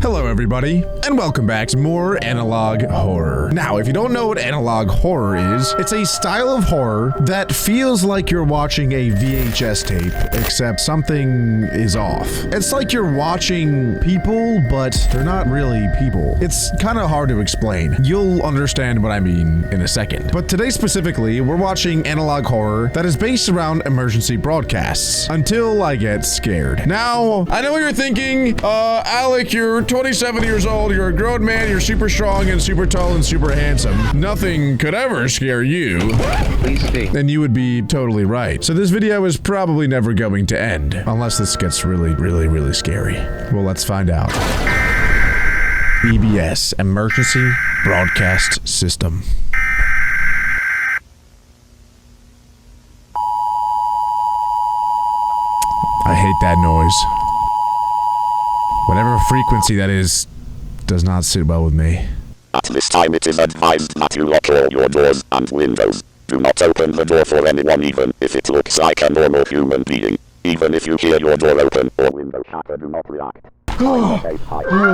Hello everybody, and welcome back to more analog horror. Now, if you don't know what analog horror is, it's a style of horror that feels like you're watching a VHS tape, except something is off. It's like you're watching people, but they're not really people. It's kind of hard to explain. You'll understand what I mean in a second. But today specifically, we're watching analog horror that is based around emergency broadcasts, until I get scared. Now, I know what you're thinking, Alec, you're 27 years old, you're a grown man, you're super strong and super tall and super handsome. Nothing could ever scare you. Please stay. And you would be totally right. So this video is probably never going to end, unless this gets really scary. Well, let's find out. EBS, Emergency Broadcast System. I hate that noise. Whatever frequency that is, does not sit well with me. At this time it is advised that you lock all your doors and windows. Do not open the door for anyone even if it looks like a normal human being. Even if you hear your door open or window shatter, do not react. That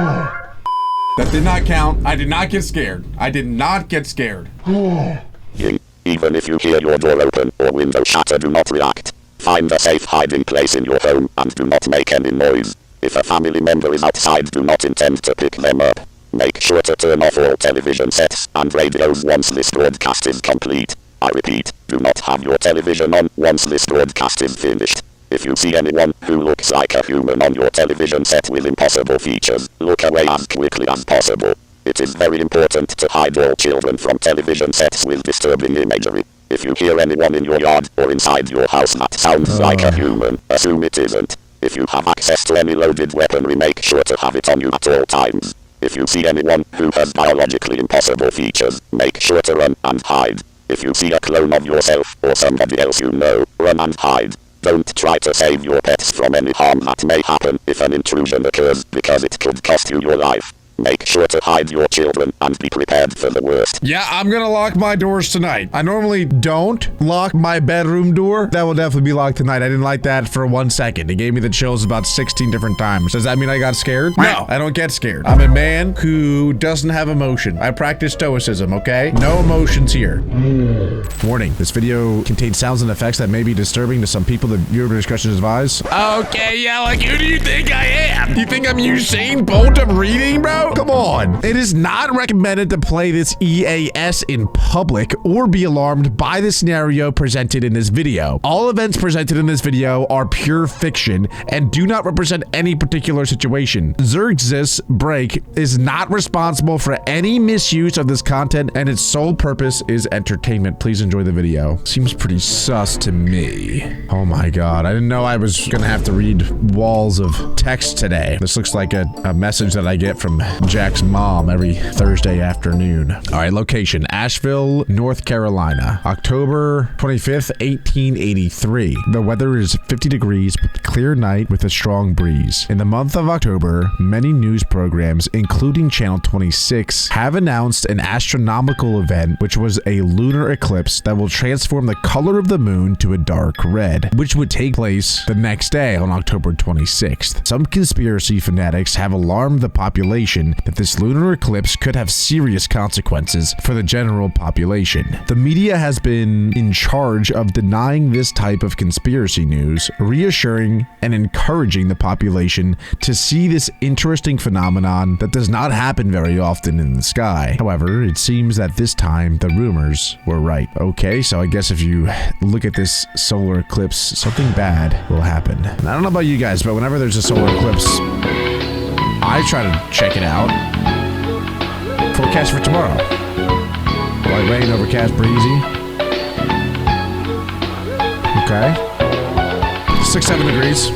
did not count. I did not get scared. I did not get scared. Even if you hear your door open or window shatter, do not react. Find a safe hiding place in your home and do not make any noise. If a family member is outside, do not intend to pick them up. Make sure to turn off all television sets and radios once this broadcast is complete. I repeat, do not have your television on once this broadcast is finished. If you see anyone who looks like a human on your television set with impossible features, look away as quickly as possible. It is very important to hide all children from television sets with disturbing imagery. If you hear anyone in your yard or inside your house that sounds like a human, assume it isn't. If you have access to any loaded weaponry, make sure to have it on you at all times. If you see anyone who has biologically impossible features, make sure to run and hide. If you see a clone of yourself or somebody else you know, run and hide. Don't try to save your pets from any harm that may happen if an intrusion occurs, because it could cost you your life. Make sure to hide your children and be prepared for the worst. Yeah, I'm gonna lock my doors tonight. I normally don't lock my bedroom door. That will definitely be locked tonight. I didn't like that for 1 second. It gave me the chills about 16 different times. Does that mean I got scared? No, I don't get scared. I'm a man who doesn't have emotion. I practice stoicism, okay? No emotions here. Warning, this video contains sounds and effects that may be disturbing to some people. The viewer discretion is advised. Okay, yeah, like who do you think I am? You think I'm Usain Bolt of reading, bro? Come on. It is not recommended to play this EAS in public or be alarmed by the scenario presented in this video. All events presented in this video are pure fiction and do not represent any particular situation. Xerxes Break is not responsible for any misuse of this content, and its sole purpose is entertainment. Please enjoy the video. Seems pretty sus to me. Oh my god, I didn't know I was gonna have to read walls of text today. This looks like a message that I get from Jack's mom every Thursday afternoon. All right, location, Asheville, North Carolina, October 25th, 1883. The weather is 50 degrees with clear night with a strong breeze. In the month of October, many news programs, including Channel 26, have announced an astronomical event, which was a lunar eclipse that will transform the color of the moon to a dark red, which would take place the next day on October 26th. Some conspiracy fanatics have alarmed the population that this lunar eclipse could have serious consequences for the general population. The media has been in charge of denying this type of conspiracy news, reassuring and encouraging the population to see this interesting phenomenon that does not happen very often in the sky. However, it seems that this time the rumors were right. Okay, so I guess if you look at this solar eclipse, something bad will happen. And I don't know about you guys, but whenever there's a solar eclipse, I try to check it out. Forecast for tomorrow. Light rain, overcast, breezy. Okay. 6-7 degrees.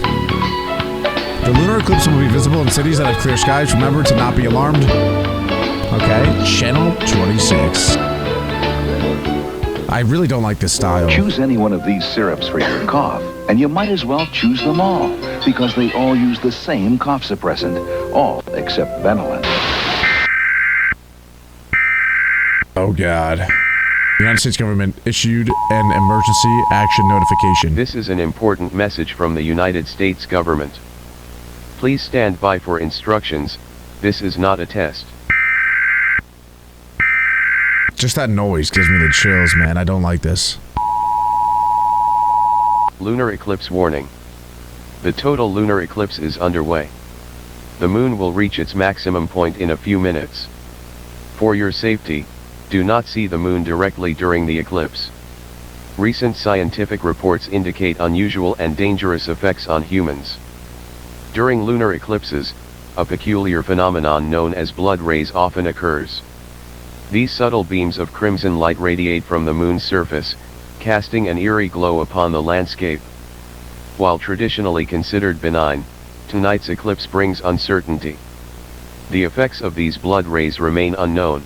The lunar eclipse will be visible in cities that have clear skies. Remember to not be alarmed. Okay. Channel 26. I really don't like this style. Choose any one of these syrups for your cough, and you might as well choose them all, because they all use the same cough suppressant, all except Benylin. Oh god. The United States government issued an emergency action notification. This is an important message from the United States government. Please stand by for instructions. This is not a test. Just that noise gives me the chills, man. I don't like this. Lunar eclipse warning. The total lunar eclipse is underway. The moon will reach its maximum point in a few minutes. For your safety, do not see the moon directly during the eclipse. Recent scientific reports indicate unusual and dangerous effects on humans. During lunar eclipses, a peculiar phenomenon known as blood rays often occurs. These subtle beams of crimson light radiate from the moon's surface, casting an eerie glow upon the landscape. While traditionally considered benign, tonight's eclipse brings uncertainty. The effects of these blood rays remain unknown.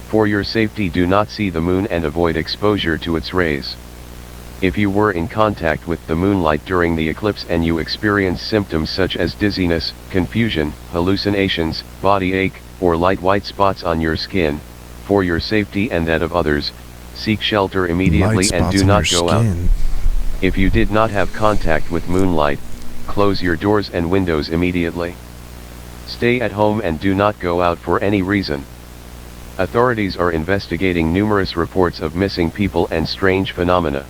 For your safety, do not see the moon and avoid exposure to its rays. If you were in contact with the moonlight during the eclipse and you experience symptoms such as dizziness, confusion, hallucinations, body ache, or light white spots on your skin, for your safety and that of others, seek shelter immediately and do not go out. If you did not have contact with moonlight, close your doors and windows immediately. Stay at home and do not go out for any reason. Authorities are investigating numerous reports of missing people and strange phenomena.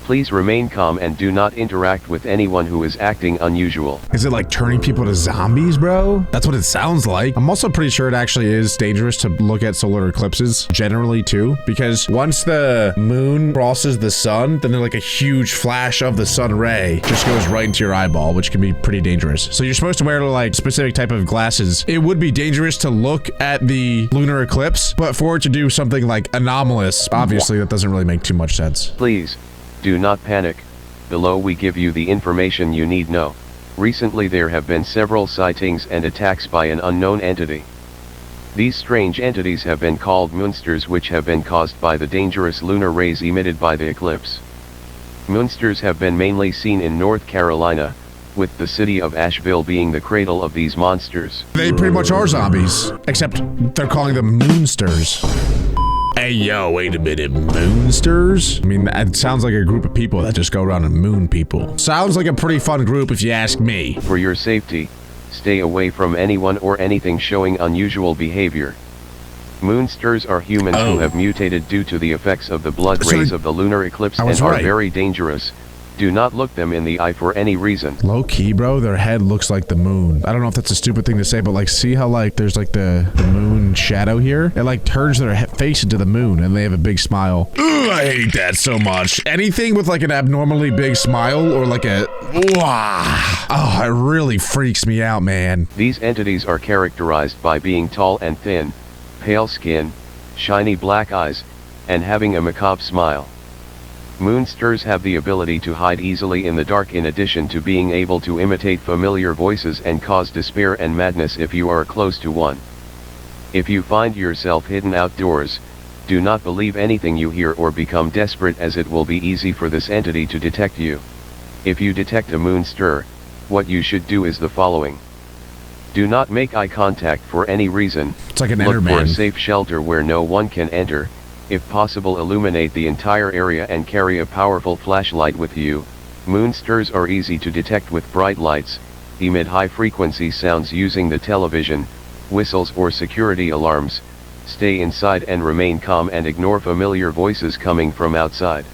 Please remain calm and do not interact with anyone who is acting unusual. Is it like turning people to zombies, bro? That's what it sounds like. I'm also pretty sure it actually is dangerous to look at solar eclipses generally too, because once the moon crosses the sun, then like a huge flash of the sun ray just goes right into your eyeball, which can be pretty dangerous. So you're supposed to wear like specific type of glasses. It would be dangerous to look at the lunar eclipse, but for it to do something like anomalous, obviously that doesn't really make too much sense. Please, do not panic. Below we give you the information you need know. Recently there have been several sightings and attacks by an unknown entity. These strange entities have been called moonsters, which have been caused by the dangerous lunar rays emitted by the eclipse. Moonsters have been mainly seen in North Carolina, with the city of Asheville being the cradle of these monsters. They pretty much are zombies, except they're calling them moonsters. Hey, yo, wait a minute, moonsters? I mean, it sounds like a group of people that just go around and moon people. Sounds like a pretty fun group if you ask me. For your safety, stay away from anyone or anything showing unusual behavior. Moonsters are humans who have mutated due to the effects of the blood rays of the lunar eclipse and are very dangerous. Do not look them in the eye for any reason. Low key, bro, their head looks like the moon. I don't know if that's a stupid thing to say, but like, see how like there's like the moon shadow here? It like turns their face into the moon and they have a big smile. Ugh, I hate that so much. Anything with like an abnormally big smile or like a, oh, it really freaks me out, man. These entities are characterized by being tall and thin, pale skin, shiny black eyes, and having a macabre smile. Moonsters have the ability to hide easily in the dark, in addition to being able to imitate familiar voices and cause despair and madness if you are close to one. If you find yourself hidden outdoors, do not believe anything you hear or become desperate, as it will be easy for this entity to detect you. If you detect a moonster, what you should do is the following. Do not make eye contact for any reason. It's like an Look Enderman. for a safe shelter where no one can enter. If possible, illuminate the entire area and carry a powerful flashlight with you. Moonsters are easy to detect with bright lights, emit high-frequency sounds using the television, whistles or security alarms. Stay inside and remain calm and ignore familiar voices coming from outside.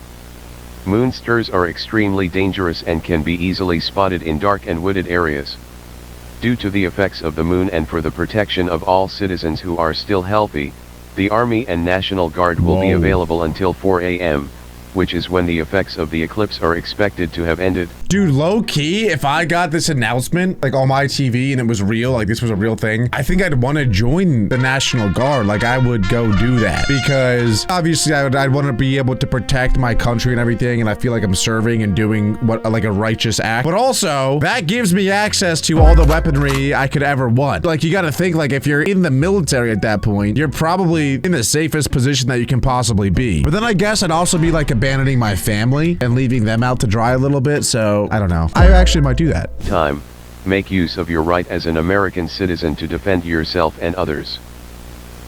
Moonsters are extremely dangerous and can be easily spotted in dark and wooded areas. Due to the effects of the moon and for the protection of all citizens who are still healthy, the Army and National Guard will be available until 4 a.m., which is when the effects of the eclipse are expected to have ended. Dude, low key, if I got this announcement like on my TV and it was real, like this was a real thing, I think I'd want to join the National Guard. Like I would go do that because obviously I'd want to be able to protect my country and everything, and I feel like I'm serving and doing what like a righteous act. But also that gives me access to all the weaponry I could ever want. Like you got to think, like if you're in the military at that point, you're probably in the safest position that you can possibly be. But then I guess I'd also be like abandoning my family and leaving them out to dry a little bit, so I don't know. I actually might do that. Time. Make use of your right as an American citizen to defend yourself and others.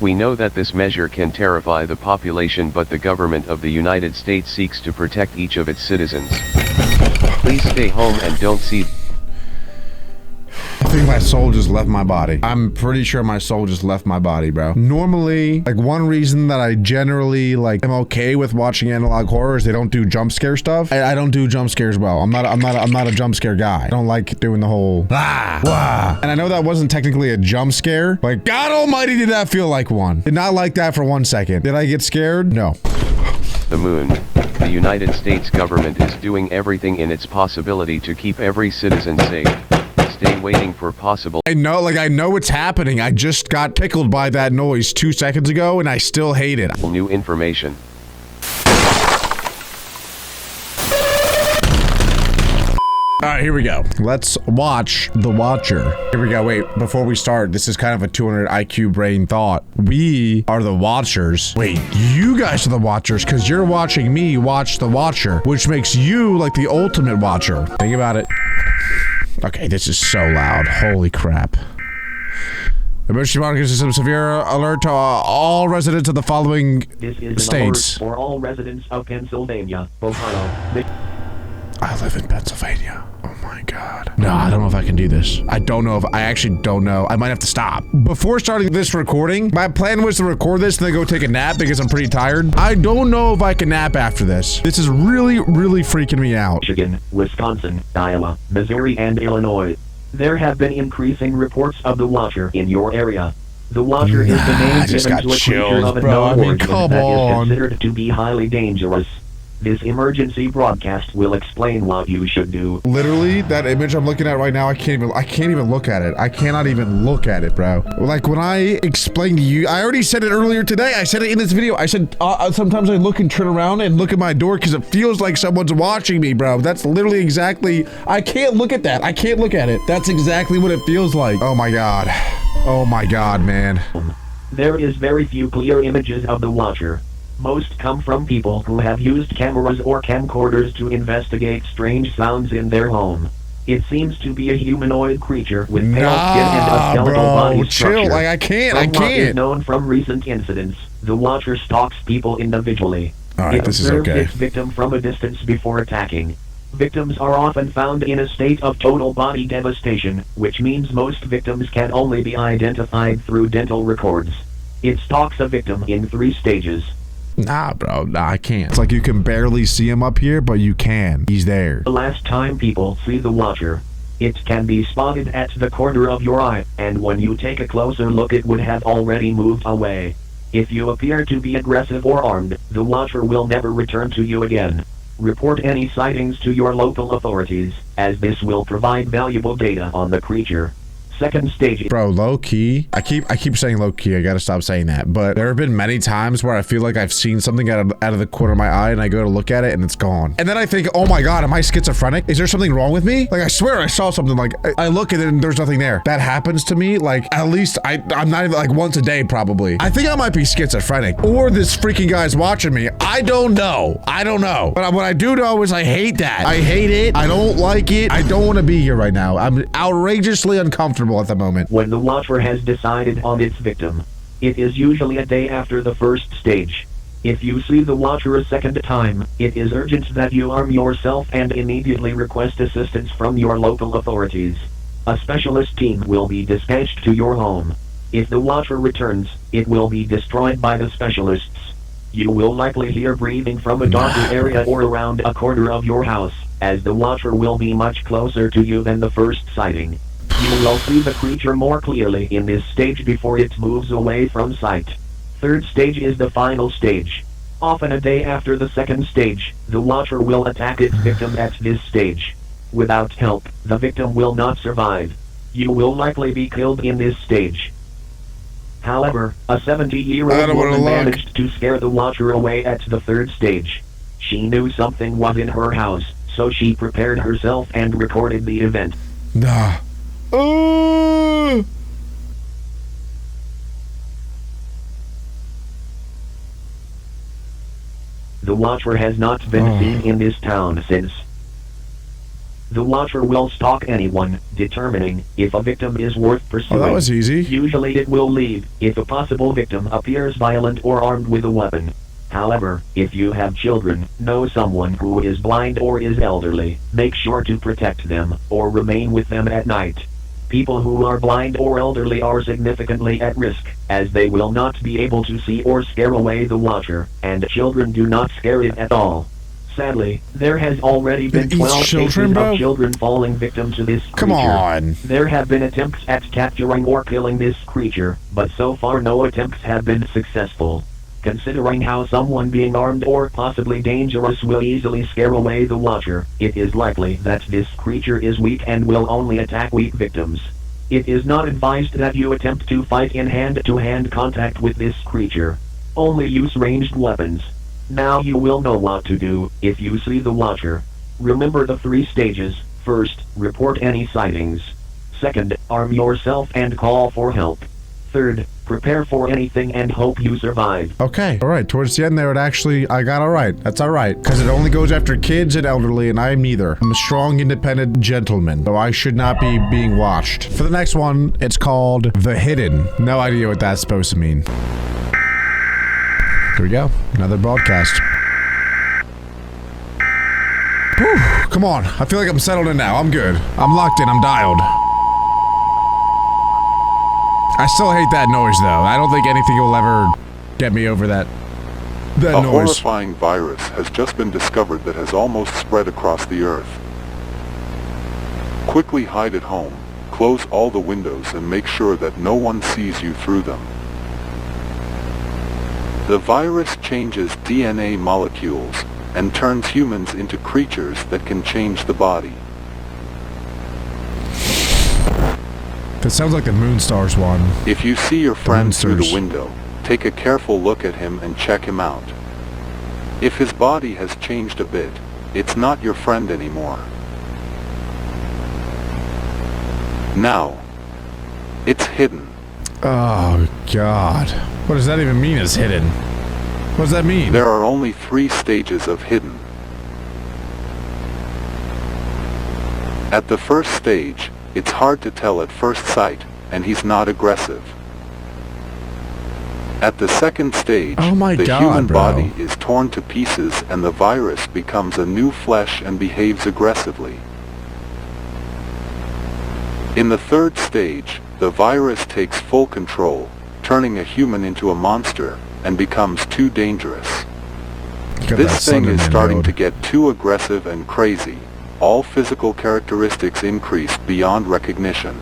We know that this measure can terrify the population, but the government of the United States seeks to protect each of its citizens. Please stay home and don't see... think my soul just left my body. I'm pretty sure my soul just left my body, bro. Normally, like one reason that I generally like am okay with watching analog horror is they don't do jump scare stuff. I don't do jump scares well. I'm not a jump scare guy. I don't like doing the whole wah. And I know that wasn't technically a jump scare, but God almighty did that feel like one. Did not like that for 1 second. Did I get scared? No. The moon. The United States government is doing everything in its possibility to keep every citizen safe. Stay waiting for possible. I know it's happening. I just got tickled by that noise 2 seconds ago and I still hate it. New information. All right, here we go. Let's watch The Watcher. Here we go. Wait, before we start, this is kind of a 200 IQ brain thought. We are the Watchers. Wait, you guys are the Watchers because you're watching me watch The Watcher, which makes you like the ultimate Watcher. Think about it. Okay, this is so loud. Holy crap. Emergency monitoring system severe alert to all residents of the following This is states. An alert for all residents of Pennsylvania, Ohio. I live in Pennsylvania. Oh my God. No, I don't know if I can do this. I actually don't know. I might have to stop. Before starting this recording, my plan was to record this and then go take a nap because I'm pretty tired. I don't know if I can nap after this. This is really, really freaking me out. Michigan, Wisconsin, Iowa, Missouri, and Illinois. There have been increasing reports of the Watcher in your area. The Watcher is the name given to a creature of unknown origin that is considered to be highly dangerous. This emergency broadcast will explain what you should do. Literally, that image I'm looking at right now, I can't even look at it. I cannot even look at it, bro. Like when I explained to you, I already said it earlier today. I said it in this video. I said, sometimes I look and turn around and look at my door because it feels like someone's watching me, bro. That's literally exactly, I can't look at that. I can't look at it. That's exactly what it feels like. Oh my God. Oh my God, man. There is very few clear images of the Watcher. Most come from people who have used cameras or camcorders to investigate strange sounds in their home. It seems to be a humanoid creature with pale skin and a skeletal body structure. Chill, like I can't. What is known from recent incidents, the Watcher stalks people individually. Alright, this is okay. It observes its victim from a distance before attacking. Victims are often found in a state of total body devastation, which means most victims can only be identified through dental records. It stalks a victim in 3 stages. Nah, bro. Nah, I can't. It's like you can barely see him up here, but you can. He's there. The last time people see the Watcher, it can be spotted at the corner of your eye, and when you take a closer look it would have already moved away. If you appear to be aggressive or armed, the Watcher will never return to you again. Report any sightings to your local authorities, as this will provide valuable data on the creature. Second stage. Bro, low key. I keep saying low key. I gotta stop saying that. But there have been many times where I feel like I've seen something out of the corner of my eye and I go to look at it and it's gone. And then I think, oh my God, am I schizophrenic? Is there something wrong with me? Like I swear I saw something, like I look and then there's nothing there. That happens to me like at least I'm not even like once a day probably. I think I might be schizophrenic or this freaking guy's watching me. I don't know. But what I do know is I hate that. I hate it. I don't like it. I don't want to be here right now. I'm outrageously uncomfortable at the moment. When the Watcher has decided on its victim, it is usually a day after the first stage. If you see the Watcher a second time, it is urgent that you arm yourself and immediately request assistance from your local authorities. A specialist team will be dispatched to your home. If the Watcher returns, it will be destroyed by the specialists. You will likely hear breathing from a darker area or around a corner of your house, as the Watcher will be much closer to you than the first sighting. You will see the creature more clearly in this stage before it moves away from sight. Third stage is the final stage. Often a day after the second stage, the Watcher will attack its victim at this stage. Without help, the victim will not survive. You will likely be killed in this stage. However, a 70-year-old woman managed to scare the Watcher away at the third stage. She knew something was in her house, so she prepared herself and recorded the event. Nah. The Watcher has not been seen in this town since. The Watcher will stalk anyone, determining if a victim is worth pursuing. Oh, that was easy. Usually it will leave if a possible victim appears violent or armed with a weapon. However, if you have children, know someone who is blind or is elderly, make sure to protect them, or remain with them at night. People who are blind or elderly are significantly at risk, as they will not be able to see or scare away the watcher, and children do not scare it at all. Sadly, there has already been 12 cases of children falling victim to this creature. Come on. There have been attempts at capturing or killing this creature, but so far no attempts have been successful. Considering how someone being armed or possibly dangerous will easily scare away the watcher, it is likely that this creature is weak and will only attack weak victims. It is not advised that you attempt to fight in hand-to-hand contact with this creature. Only use ranged weapons. Now you will know what to do if you see the watcher. Remember the 3 stages. First, report any sightings. Second, arm yourself and call for help. Third, prepare for anything and hope you survive. Okay, alright, towards the end there I got alright. That's alright, because it only goes after kids and elderly, and I am neither. I'm a strong, independent gentleman, so I should not be being watched. For the next one, it's called The Hidden. No idea what that's supposed to mean. Here we go, another broadcast. Whew, come on, I feel like I'm settled in now, I'm good. I'm locked in, I'm dialed. I still hate that noise, though. I don't think anything will ever get me over that noise. A horrifying virus has just been discovered that has almost spread across the earth. Quickly hide at home, close all the windows and make sure that no one sees you through them. The virus changes DNA molecules and turns humans into creatures that can change the body. That sounds like the Moonstars one. If you see your friend through the window, take a careful look at him and check him out. If his body has changed a bit, it's not your friend anymore. Now, it's hidden. Oh, God. What does that even mean, is hidden? What does that mean? There are only 3 stages of hidden. At the first stage, it's hard to tell at first sight, and he's not aggressive. At the second stage, the human body is torn to pieces and the virus becomes a new flesh and behaves aggressively. In the third stage, the virus takes full control, turning a human into a monster, and becomes too dangerous. This thing is starting to get too aggressive and crazy. All physical characteristics increase beyond recognition.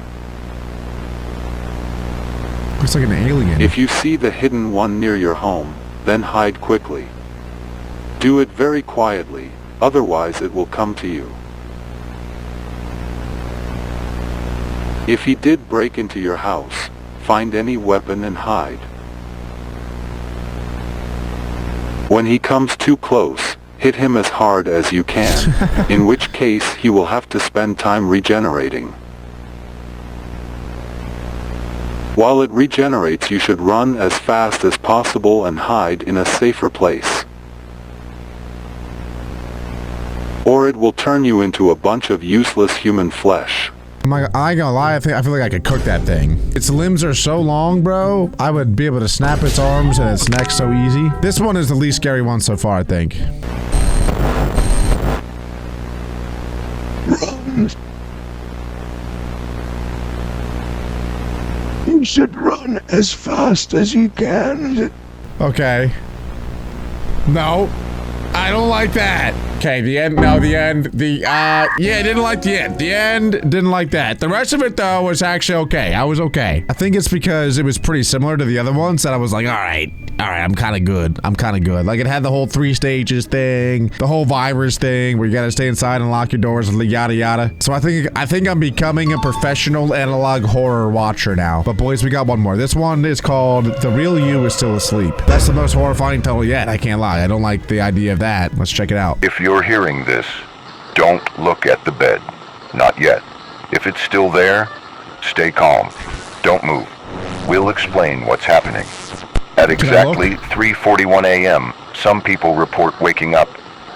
Looks like an alien. If you see the hidden one near your home, then hide quickly. Do it very quietly, otherwise it will come to you. If he did break into your house, find any weapon and hide. When he comes too close, hit him as hard as you can, in which case he will have to spend time regenerating. While it regenerates, you should run as fast as possible and hide in a safer place. Or it will turn you into a bunch of useless human flesh. I ain't gonna lie, I feel like I could cook that thing. Its limbs are so long, bro. I would be able to snap its arms and its neck so easy. This one is the least scary one so far, I think. Run. You should run as fast as you can. Okay. No. I don't like that. Okay, the end, no, the end, yeah, didn't like the end. The end, didn't like that. The rest of it, though, was actually okay. I was okay. I think it's because it was pretty similar to the other ones that I was like, all right, I'm kind of good. Like, it had the whole 3 stages thing, the whole virus thing, where you gotta stay inside and lock your doors, yada, yada. So I think I'm becoming a professional analog horror watcher now. But boys, we got one more. This one is called The Real You Is Still Asleep. That's the most horrifying title yet. I can't lie. I don't like the idea of that. Let's check it out. If you're hearing this, don't look at the bed. Not yet. If it's still there, stay calm. Don't move. We'll explain what's happening. At exactly 3:41 a.m., some people report waking up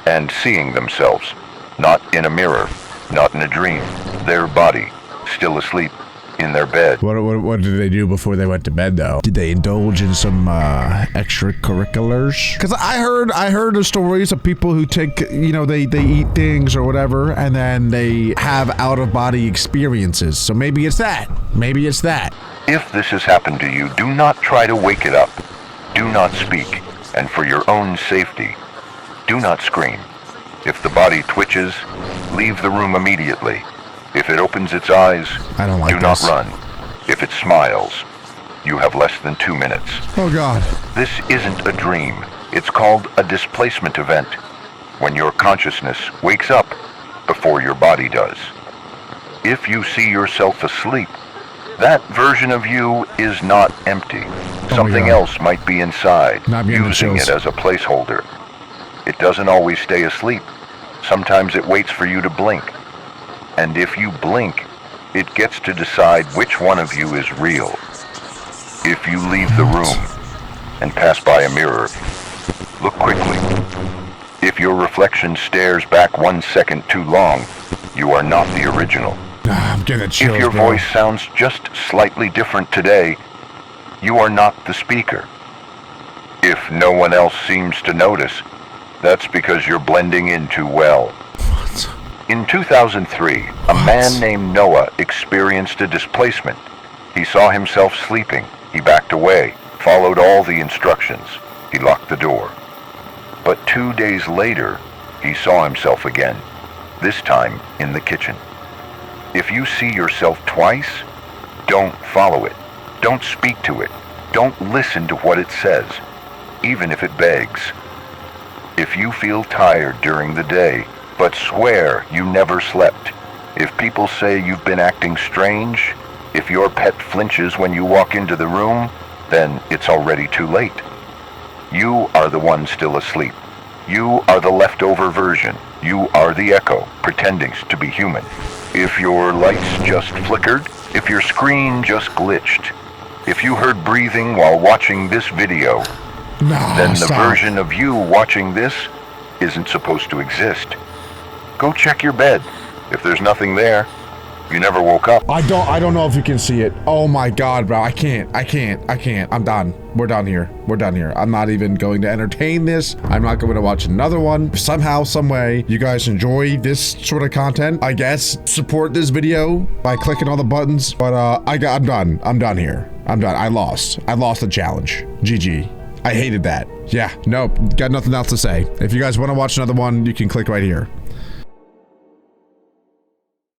and seeing themselves. Not in a mirror, not in a dream. Their body, still asleep. in their bed. What did they do before they went to bed, though? Did they indulge in some extracurriculars? Because I heard of stories of people who take, they eat things or whatever, and then they have out-of-body experiences. So maybe it's that. Maybe it's that. If this has happened to you, do not try to wake it up. Do not speak, and for your own safety, do not scream. If the body twitches, leave the room immediately. If it opens its eyes, I don't like do not this. run. If it smiles, you have less than 2 minutes. Oh, God. This isn't a dream. It's called a displacement event, when your consciousness wakes up before your body does. If you see yourself asleep, that version of you is not empty. Something else might be inside, using it as a placeholder. It doesn't always stay asleep. Sometimes it waits for you to blink. And if you blink, it gets to decide which one of you is real. If you leave the room and pass by a mirror, look quickly. If your reflection stares back 1 second too long, you are not the original. I'm getting chills, if your bro. voice sounds just slightly different today, you are not the speaker. If no one else seems to notice, that's because you're blending in too well. What? In 2003, a man named Noah experienced a displacement. He saw himself sleeping. He backed away, followed all the instructions. He locked the door. But 2 days later, he saw himself again, this time in the kitchen. If you see yourself twice, don't follow it. Don't speak to it. Don't listen to what it says, even if it begs. If you feel tired during the day, but swear you never slept, if people say you've been acting strange, if your pet flinches when you walk into the room, then it's already too late. You are the one still asleep. You are the leftover version. You are the echo, pretending to be human. If your lights just flickered, if your screen just glitched, if you heard breathing while watching this video, then the version of you watching this isn't supposed to exist. Go check your bed. If there's nothing there, you never woke up. I don't know if you can see it. Oh my God, bro. I can't. I'm done. We're done here. I'm not even going to entertain this. I'm not going to watch another one. Somehow, some way, you guys enjoy this sort of content, I guess. Support this video by clicking all the buttons. But I'm done. I'm done here. I'm done. I lost the challenge. GG. I hated that. Yeah, nope. Got nothing else to say. If you guys want to watch another one, you can click right here.